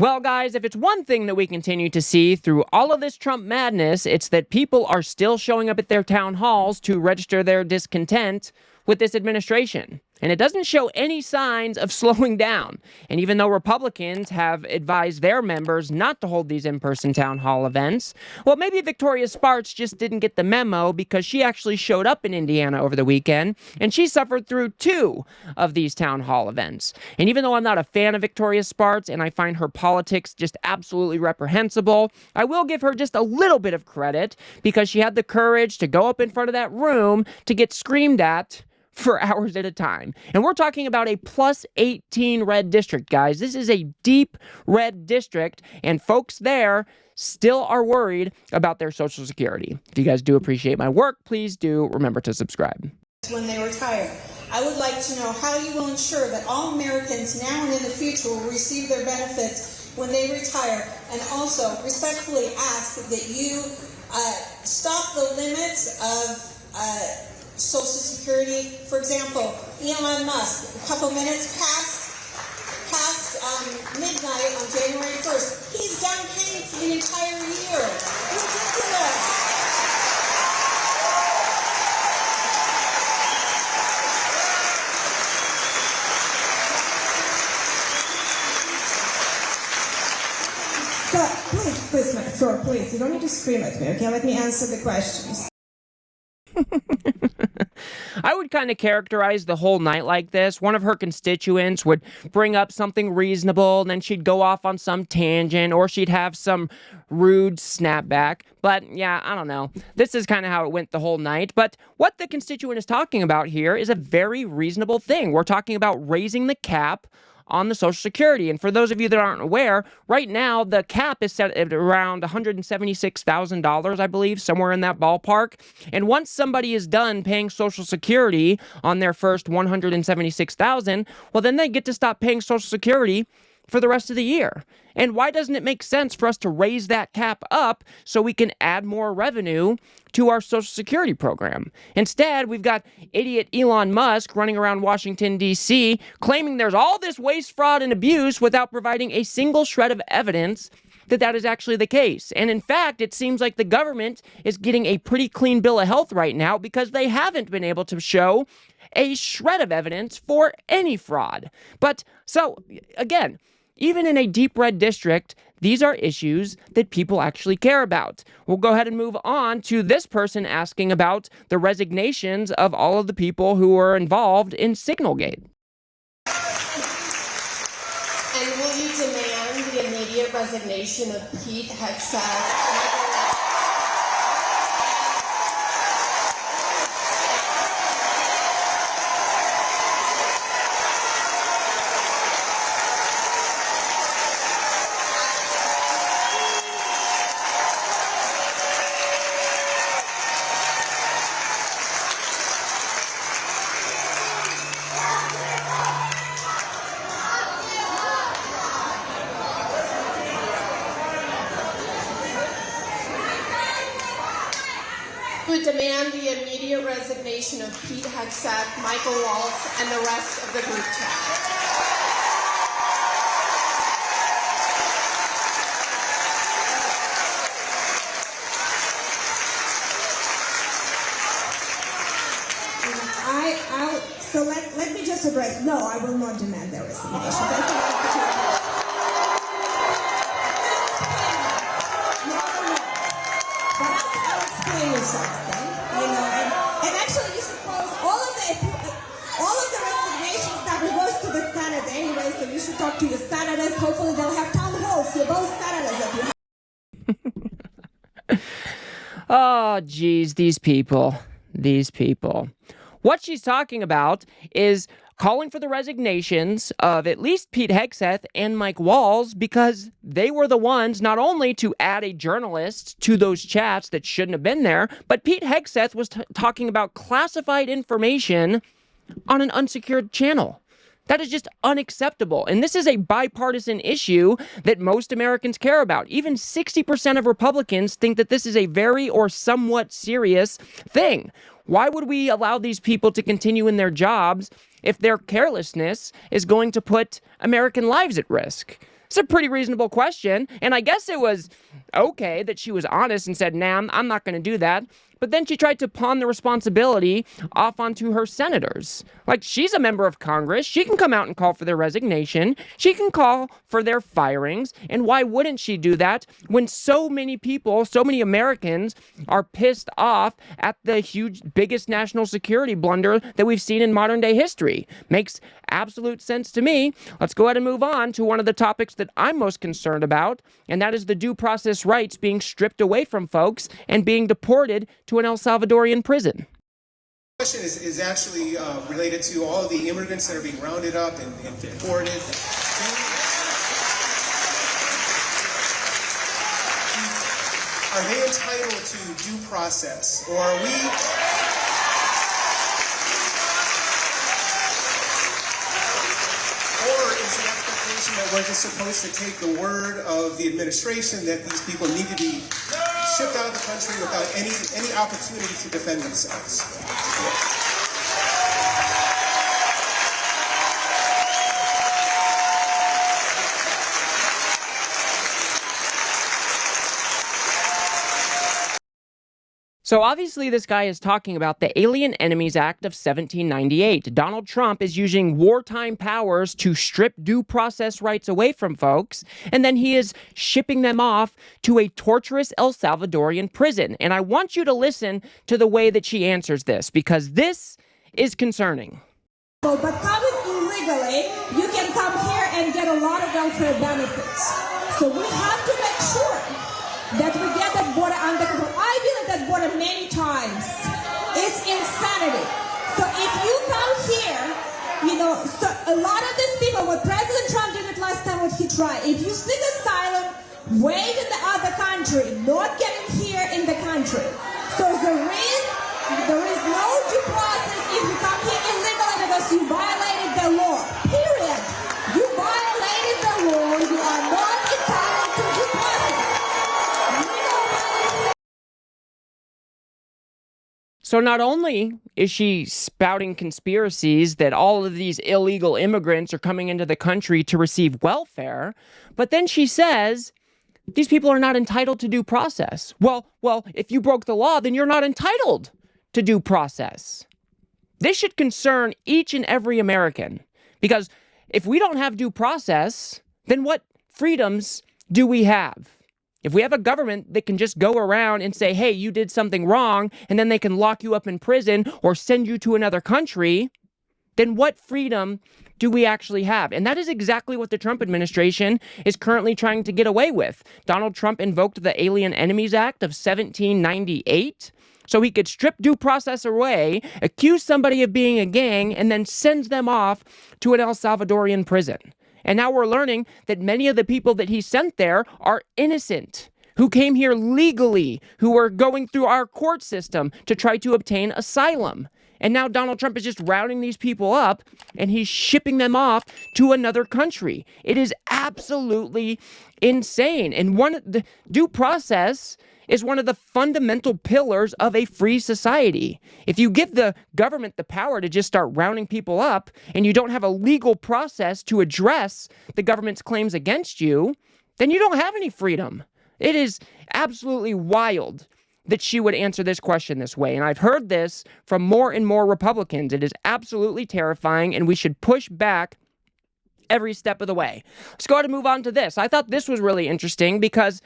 Well, guys, if it's one thing that we continue to see through all of this Trump madness, it's that people are still showing up at their town halls to register their discontent with this administration. And it doesn't show any signs of slowing down. And even though Republicans have advised their members not to hold these in-person town hall events, well, maybe Victoria Spartz just didn't get the memo because she actually showed up in Indiana over the weekend, and she suffered through 2 of these town hall events. And even though I'm not a fan of Victoria Spartz and I find her politics just absolutely reprehensible, I will give her just a little bit of credit because she had the courage to go up in front of that room to get screamed at for hours at a time. And we're talking about a plus 18 red district, guys. This is a deep red district, and folks there still are worried about their Social Security. If you guys do appreciate my work, please do remember to subscribe. When they retire, I would like to know how you will ensure that all Americans now and in the future will receive their benefits when they retire, and also respectfully ask that you stop the limits of Social Security. For example, Elon Musk, a couple minutes past midnight on January 1st, he's done paying for the entire year. Ridiculous. Please, you don't need to scream at me, okay? Let me answer the questions. I would kind of characterize the whole night like this. One of her constituents would bring up something reasonable, and then she'd go off on some tangent, or she'd have some rude snapback. But yeah, I don't know. This is kind of how it went the whole night. But what the constituent is talking about here is a very reasonable thing. We're talking about raising the cap on the Social Security. And for those of you that aren't aware, right now the cap is set at around $176,000, I believe, somewhere in that ballpark. And once somebody is done paying Social Security on their first $176,000, well, then they get to stop paying Social Security for the rest of the year. And why doesn't it make sense for us to raise that cap up so we can add more revenue to our Social Security program? Instead, we've got idiot Elon Musk running around Washington, D.C., claiming there's all this waste, fraud, and abuse without providing a single shred of evidence that is actually the case. And in fact, it seems like the government is getting a pretty clean bill of health right now because they haven't been able to show a shred of evidence for any fraud. But so, again, even in a deep red district, these are issues that people actually care about. We'll go ahead and move on to this person asking about the resignations of all of the people who were involved in SignalGate. And will you demand the immediate resignation of Pete Hegseth? Would demand the immediate resignation of Pete Hegseth, Michael Waltz, and the rest of the group chat. So let me just address, no, I will not demand their resignation. Something, you know, and actually you should close all of the resignations that goes to the Senate anyway, so you should talk to your senators. Hopefully they'll have town halls. You're both senators if you have. Oh, geez, these people. What she's talking about is calling for the resignations of at least Pete Hegseth and Mike Walls because they were the ones not only to add a journalist to those chats that shouldn't have been there, but Pete Hegseth was talking about classified information on an unsecured channel. That is just unacceptable. And this is a bipartisan issue that most Americans care about. Even 60% of Republicans think that this is a very or somewhat serious thing. Why would we allow these people to continue in their jobs if their carelessness is going to put American lives at risk? It's a pretty reasonable question, and I guess it was okay that she was honest and said, nah, I'm not going to do that. But then she tried to pawn the responsibility off onto her senators. Like, she's a member of Congress. She can come out and call for their resignation. She can call for their firings. And why wouldn't she do that when so many people, so many Americans are pissed off at the biggest national security blunder that we've seen in modern day history? Makes absolute sense to me. Let's go ahead and move on to one of the topics that I'm most concerned about, and that is the due process rights being stripped away from folks and being deported to an El Salvadorian prison. The question is actually related to all of the immigrants that are being rounded up and deported. Are they entitled to due process, or are we? Or is the expectation that we're just supposed to take the word of the administration that these people need to be shipped out of the country without any opportunity to defend themselves? So obviously this guy is talking about the Alien Enemies Act of 1798. Donald Trump is using wartime powers to strip due process rights away from folks, and then he is shipping them off to a torturous El Salvadorian prison. And I want you to listen to the way that she answers this, because this is concerning. But coming illegally, you can come here and get a lot of welfare benefits. So we have to make sure that we get that border under control. I've been at that border many times. It's insanity. So if you come here, so a lot of these people, what President Trump did it last time, what he tried, if you seek asylum, wait in the other country, not getting here in the country. So there is no due process if you come here illegally because you violated the law. Period. You violated the law. You are not entitled to due process. So not only is she spouting conspiracies that all of these illegal immigrants are coming into the country to receive welfare, but then she says these people are not entitled to due process. Well, if you broke the law, then you're not entitled to due process. This should concern each and every American, because if we don't have due process, then what freedoms do we have? If we have a government that can just go around and say, hey, you did something wrong, and then they can lock you up in prison or send you to another country, then what freedom do we actually have? And that is exactly what the Trump administration is currently trying to get away with. Donald Trump invoked the Alien Enemies Act of 1798 so he could strip due process away, accuse somebody of being a gang, and then send them off to an El Salvadorian prison. And now we're learning that many of the people that he sent there are innocent, who came here legally, who are going through our court system to try to obtain asylum. And now Donald Trump is just rounding these people up and he's shipping them off to another country. It is absolutely insane. And the due process is one of the fundamental pillars of a free society. If you give the government the power to just start rounding people up and you don't have a legal process to address the government's claims against you, then you don't have any freedom. It is absolutely wild that she would answer this question this way. And I've heard this from more and more Republicans. It is absolutely terrifying, and we should push back every step of the way. Let's go ahead and move on to this. I thought this was really interesting because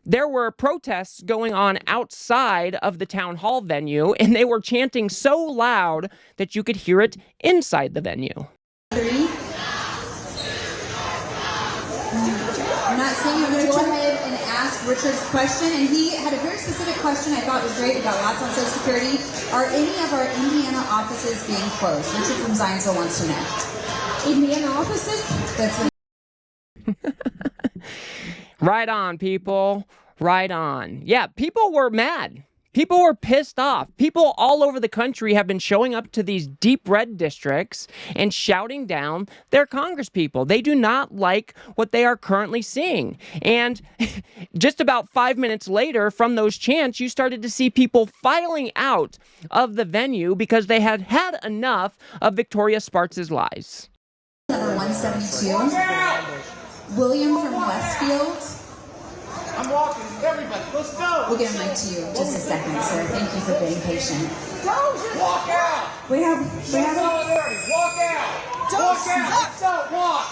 there were protests going on outside of the town hall venue, and they were chanting so loud that you could hear it inside the venue. I'm not saying I'm going to go ahead and ask Richard's question, and he had a very specific question I thought was great. We got lots on Social Security. Are any of our Indiana offices being closed? Richard from Zionsville wants to know. Indiana offices? That's what Right on, people. Right on. Yeah, people were mad. People were pissed off. People all over the country have been showing up to these deep red districts and shouting down their congresspeople. They do not like what they are currently seeing. And just about 5 minutes later from those chants, you started to see people filing out of the venue because they had had enough of Victoria Spartz's lies. Number 172. William from Westfield. I'm walking. Everybody, let's go. We'll get a mic to you in just a second, sir. Thank you for being patient. Walk out. We have Solidarity. Walk out. Walk out. Don't walk.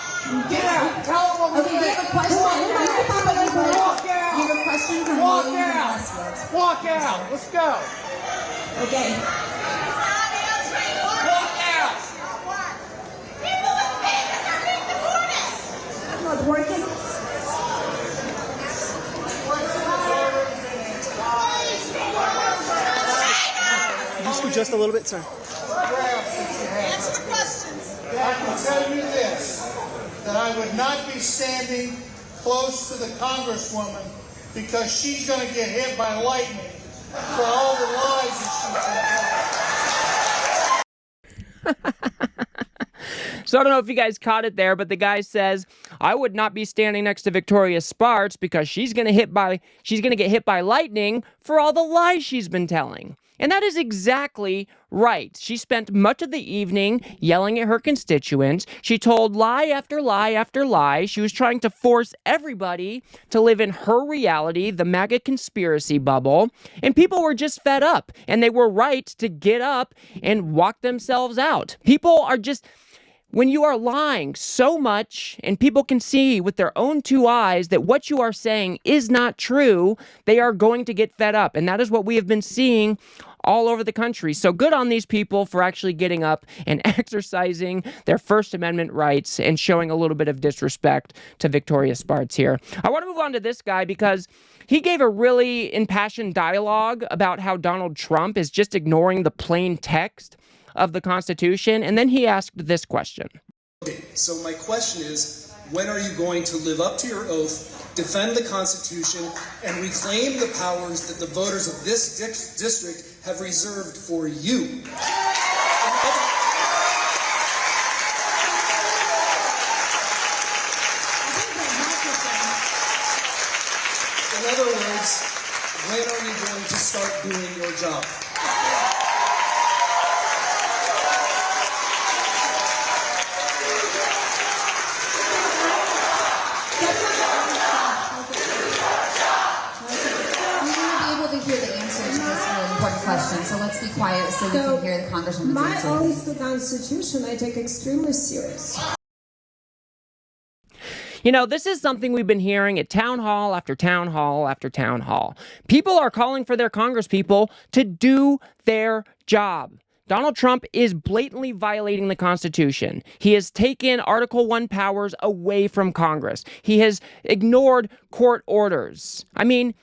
Get out. Tell them what we Okay, we have a question. Walk out. You have a question from Walk William from out. Westfield. Walk out. Let's go. okay. Walk out. Not working. Can you scoot just a little bit, sir? Answer the questions. I can tell you this, that I would not be standing close to the Congresswoman because she's going to get hit by lightning for all the lies that she told. So I don't know if you guys caught it there, but the guy says, I would not be standing next to Victoria Spartz because she's going to get hit by lightning for all the lies she's been telling. And that is exactly right. She spent much of the evening yelling at her constituents. She told lie after lie after lie. She was trying to force everybody to live in her reality, the MAGA conspiracy bubble. And people were just fed up. And they were right to get up and walk themselves out. People are just... When you are lying so much and people can see with their own two eyes that what you are saying is not true, they are going to get fed up. And that is what we have been seeing all over the country. So good on these people for actually getting up and exercising their First Amendment rights and showing a little bit of disrespect to Victoria Spartz here. I want to move on to this guy because he gave a really impassioned dialogue about how Donald Trump is just ignoring the plain text of the Constitution, and then he asked this question. Okay, so my question is, when are you going to live up to your oath, defend the Constitution, and reclaim the powers that the voters of this district have reserved for you? In other words, when are you going to start doing your job? Question, so let's be quiet so we can hear the Congresswoman's My answer. oath to the Constitution I take extremely serious. You know, this is something we've been hearing at town hall after town hall after town hall. People are calling for their congresspeople to do their job. Donald Trump is blatantly violating the Constitution. He has taken Article 1 powers away from Congress. He has ignored court orders. I mean,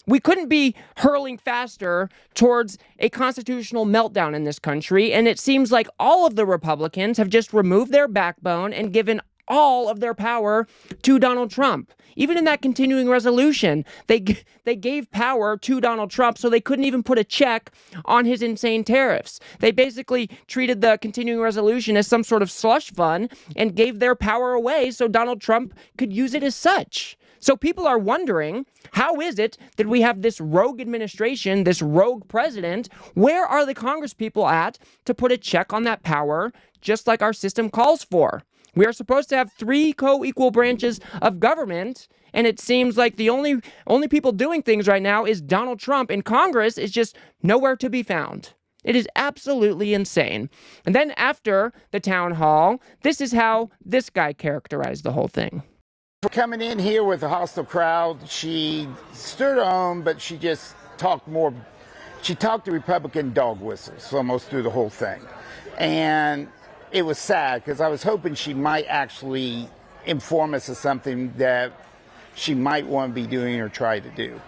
we couldn't be hurling faster towards a constitutional meltdown in this country, and it seems like all of the Republicans have just removed their backbone and given all of their power to Donald Trump. Even in that continuing resolution, they gave power to Donald Trump so they couldn't even put a check on his insane tariffs. They basically treated the continuing resolution as some sort of slush fund and gave their power away so Donald Trump could use it as such. So people are wondering, how is it that we have this rogue administration, this rogue president? Where are the congresspeople at to put a check on that power, just like our system calls for? We are supposed to have 3 co-equal branches of government, and it seems like the only people doing things right now is Donald Trump, and Congress is just nowhere to be found. It is absolutely insane. And then after the town hall, this is how this guy characterized the whole thing. Coming in here with a hostile crowd, she stood on, but she just talked more. She talked to Republican dog whistles almost through the whole thing. And it was sad because I was hoping she might actually inform us of something that she might want to be doing or try to do.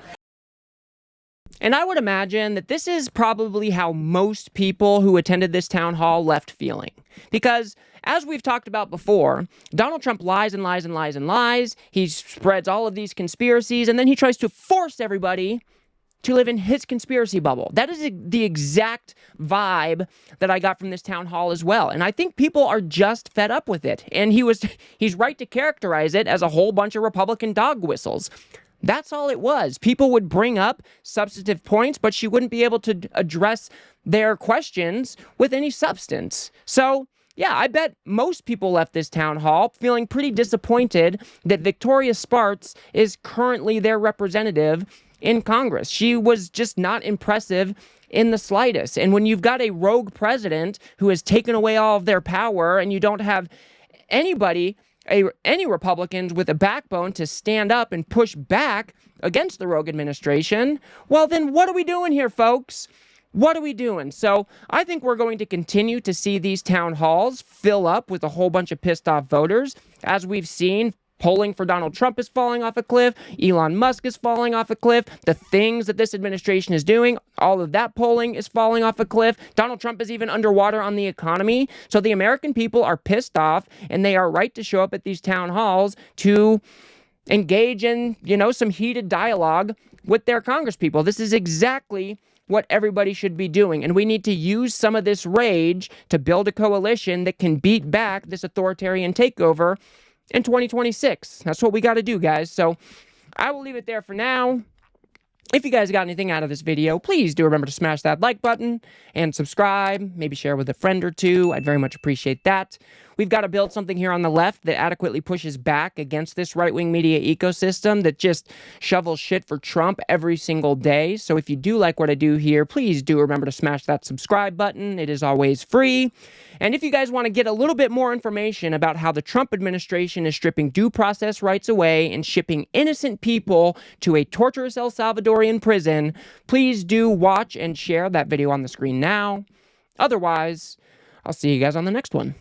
And I would imagine that this is probably how most people who attended this town hall left feeling. Because, as we've talked about before, Donald Trump lies and lies and lies and lies. He spreads all of these conspiracies, and then he tries to force everybody to live in his conspiracy bubble. That is the exact vibe that I got from this town hall as well. And I think people are just fed up with it. And he's right to characterize it as a whole bunch of Republican dog whistles. That's all it was. People would bring up substantive points, but she wouldn't be able to address their questions with any substance. So yeah, I bet most people left this town hall feeling pretty disappointed that Victoria Spartz is currently their representative in Congress. She was just not impressive in the slightest. And when you've got a rogue president who has taken away all of their power, and you don't have anybody, any Republicans with a backbone to stand up and push back against the rogue administration, well, then what are we doing here, folks? What are we doing? So I think we're going to continue to see these town halls fill up with a whole bunch of pissed off voters. As we've seen, polling for Donald Trump is falling off a cliff. Elon Musk is falling off a cliff. The things that this administration is doing, all of that polling is falling off a cliff. Donald Trump is even underwater on the economy. So the American people are pissed off, and they are right to show up at these town halls to engage in, some heated dialogue with their congresspeople. This is exactly what everybody should be doing. And we need to use some of this rage to build a coalition that can beat back this authoritarian takeover in 2026. That's what we got to do, guys. So I will leave it there for now. If you guys got anything out of this video, please do remember to smash that like button and subscribe. Maybe share with a friend or two. I'd very much appreciate that. We've got to build something here on the left that adequately pushes back against this right-wing media ecosystem that just shovels shit for Trump every single day. So if you do like what I do here, please do remember to smash that subscribe button. It is always free. And if you guys want to get a little bit more information about how the Trump administration is stripping due process rights away and shipping innocent people to a torturous El Salvadorian prison, please do watch and share that video on the screen now. Otherwise, I'll see you guys on the next one.